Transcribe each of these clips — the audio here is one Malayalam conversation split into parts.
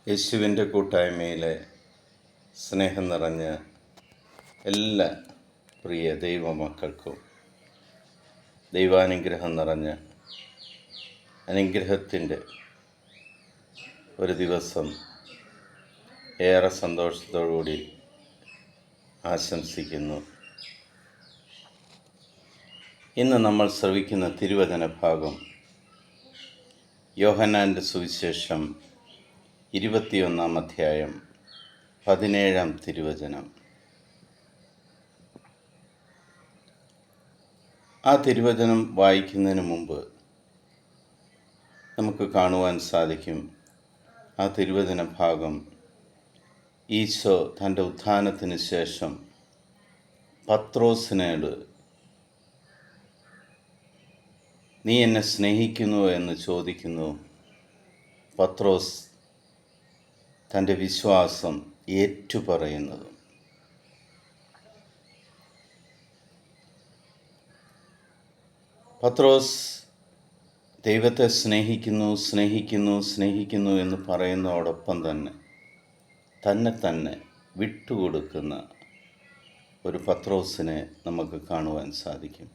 യേശുവിൻ്റെ കൂട്ടായ്മയിലെ സ്നേഹം നിറഞ്ഞ എല്ലാ പ്രിയ ദൈവമക്കൾക്കും ദൈവാനുഗ്രഹം നിറഞ്ഞ അനുഗ്രഹത്തിൻ്റെ ഒരു ദിവസം ഏറെ സന്തോഷത്തോടുകൂടി ആശംസിക്കുന്നു. ഇന്ന് നമ്മൾ ശ്രവിക്കുന്ന തിരുവചന ഭാഗം യോഹന്നാൻ്റെ സുവിശേഷം 21-ാം അധ്യായം 17-ാം തിരുവചനം. ആ തിരുവചനം വായിക്കുന്നതിന് മുമ്പ് നമുക്ക് കാണുവാൻ സാധിക്കും, ആ തിരുവചന ഭാഗം ഈശോ തൻ്റെ ഉത്ഥാനത്തിന് ശേഷം പത്രോസിനോട് നീ എന്നെ സ്നേഹിക്കുന്നുവോ എന്ന് ചോദിക്കുന്നു. പത്രോസ് തൻ്റെ വിശ്വാസം ഏറ്റുപറയുന്നതും. പത്രോസ് ദൈവത്തെ സ്നേഹിക്കുന്നു എന്ന് പറയുന്നതോടൊപ്പം തന്നെ തന്നെ വിട്ടുകൊടുക്കുന്ന ഒരു പത്രോസിനെ നമുക്ക് കാണുവാൻ സാധിക്കും.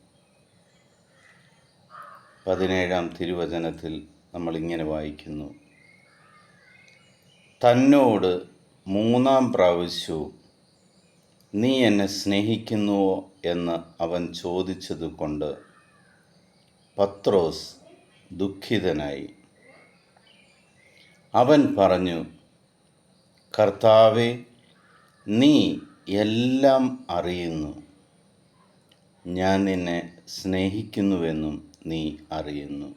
17-ാം തിരുവചനത്തിൽ നമ്മളിങ്ങനെ വായിക്കുന്നു, തന്നോട് 3-ാം പ്രാവശ്യവും നീ എന്നെ സ്നേഹിക്കുന്നുവോ എന്ന് അവൻ ചോദിച്ചതുകൊണ്ട് പത്രോസ് ദുഃഖിതനായി. അവൻ പറഞ്ഞു, കർത്താവേ, നീ എല്ലാം അറിയുന്നു, ഞാൻ നിന്നെ സ്നേഹിക്കുന്നുവെന്നും നീ അറിയുന്നു.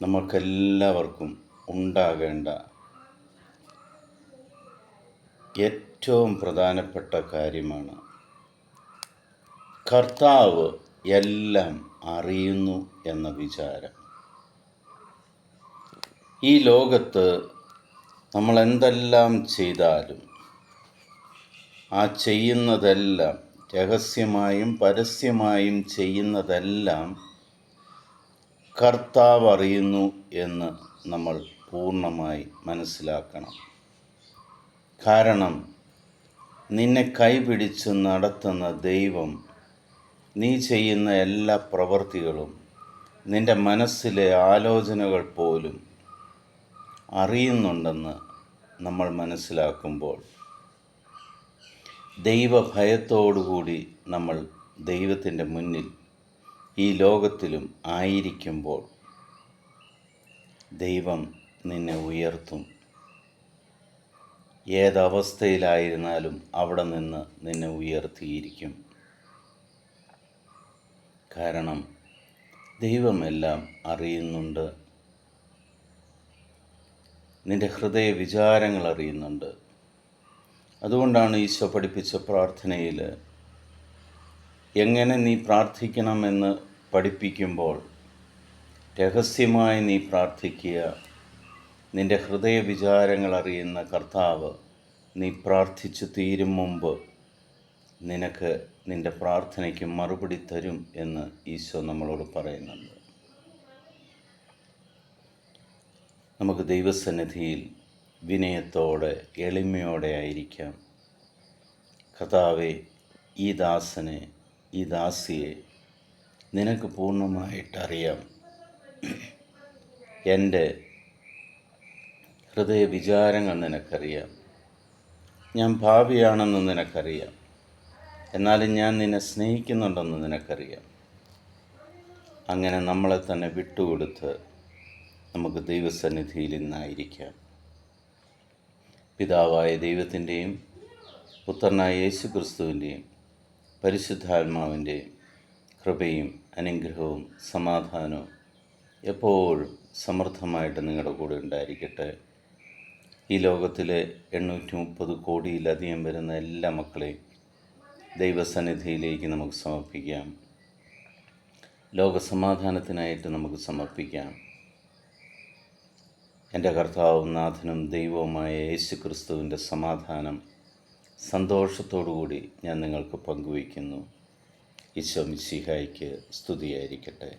നമുക്കെല്ലാവർക്കും ഉണ്ടാകേണ്ട ഏറ്റവും പ്രധാനപ്പെട്ട കാര്യമാണ് കർത്താവ് എല്ലാം അറിയുന്നു എന്ന വിചാരം. ഈ ലോകത്ത് നമ്മൾ എന്തെല്ലാം ചെയ്താലും ആ ചെയ്യുന്നതെല്ലാം, രഹസ്യമായും പരസ്യമായും ചെയ്യുന്നതെല്ലാം കർത്താവ് അറിയുന്നു എന്ന് നമ്മൾ പൂർണ്ണമായി മനസ്സിലാക്കണം. കാരണം നിന്നെ കൈപിടിച്ച് നടത്തുന്ന ദൈവം നീ ചെയ്യുന്ന എല്ലാ പ്രവൃത്തികളും, നിൻ്റെ മനസ്സിലെ ആലോചനകൾ പോലും അറിയുന്നുണ്ടെന്ന് നമ്മൾ മനസ്സിലാക്കുമ്പോൾ, ദൈവഭയത്തോടുകൂടി നമ്മൾ ദൈവത്തിൻ്റെ മുന്നിൽ ഈ ലോകത്തിലും ആയിരിക്കുമ്പോൾ ദൈവം നിന്നെ ഉയർത്തും. ഏതവസ്ഥയിലായിരുന്നാലും അവിടെ നിന്ന് നിന്നെ ഉയർത്തിയിരിക്കും. കാരണം ദൈവമെല്ലാം അറിയുന്നുണ്ട്, നിൻ്റെ ഹൃദയ വിചാരങ്ങൾ അറിയുന്നുണ്ട്. അതുകൊണ്ടാണ് ഈശോ പഠിപ്പിച്ച പ്രാർത്ഥനയിൽ എങ്ങനെ നീ പ്രാർത്ഥിക്കണമെന്ന് പഠിപ്പിക്കുമ്പോൾ, രഹസ്യമായി നീ പ്രാർത്ഥിക്കുക, നിൻ്റെ ഹൃദയ വിചാരങ്ങൾ അറിയുന്ന കർത്താവ് നീ പ്രാർത്ഥിച്ചു തീരും മുമ്പ് നിനക്ക് നിൻ്റെ പ്രാർത്ഥനയ്ക്ക് മറുപടി തരും എന്ന് ഈശോ നമ്മളോട് പറയുന്നുണ്ട്. നമുക്ക് ദൈവസന്നിധിയിൽ വിനയത്തോടെ എളിമയോടെ ആയിരിക്കാം. കർത്താവേ, ഈ ദാസനെ, ഈ ദാസിയെ നിനക്ക് പൂർണ്ണമായിട്ടറിയാം. എൻ്റെ ഹൃദയ വിചാരങ്ങൾ നിനക്കറിയാം. ഞാൻ ഭാവിയാണെന്ന് നിനക്കറിയാം. എന്നാലും ഞാൻ നിന്നെ സ്നേഹിക്കുന്നുണ്ടെന്ന് നിനക്കറിയാം. അങ്ങനെ നമ്മളെ തന്നെ വിട്ടുകൊടുത്ത് നമുക്ക് ദൈവസന്നിധിയിൽ ഇന്നായിരിക്കാം. പിതാവായ ദൈവത്തിൻ്റെയും പുത്രനായ യേശു ക്രിസ്തുവിൻ്റെയും പരിശുദ്ധാത്മാവിൻ്റെയും കൃപയും അനുഗ്രഹവും സമാധാനവും എപ്പോഴും സമൃദ്ധമായിട്ട് നിങ്ങളുടെ കൂടെ ഉണ്ടായിരിക്കട്ടെ. ഈ ലോകത്തിലെ 830 കോടിയിലധികം വരുന്ന എല്ലാ മക്കളെയും ദൈവസന്നിധിയിലേക്ക് നമുക്ക് സമർപ്പിക്കാം. ലോകസമാധാനത്തിനായിട്ട് നമുക്ക് സമർപ്പിക്കാം. എൻ്റെ കർത്താവും നാഥനും ദൈവവുമായ യേശു ക്രിസ്തുവിൻ്റെ സമാധാനം സന്തോഷത്തോടുകൂടി ഞാൻ നിങ്ങൾക്ക് പങ്കുവയ്ക്കുന്നു. ഈശോ മിശിഹായ്ക്ക് സ്തുതിയായിരിക്കട്ടെ.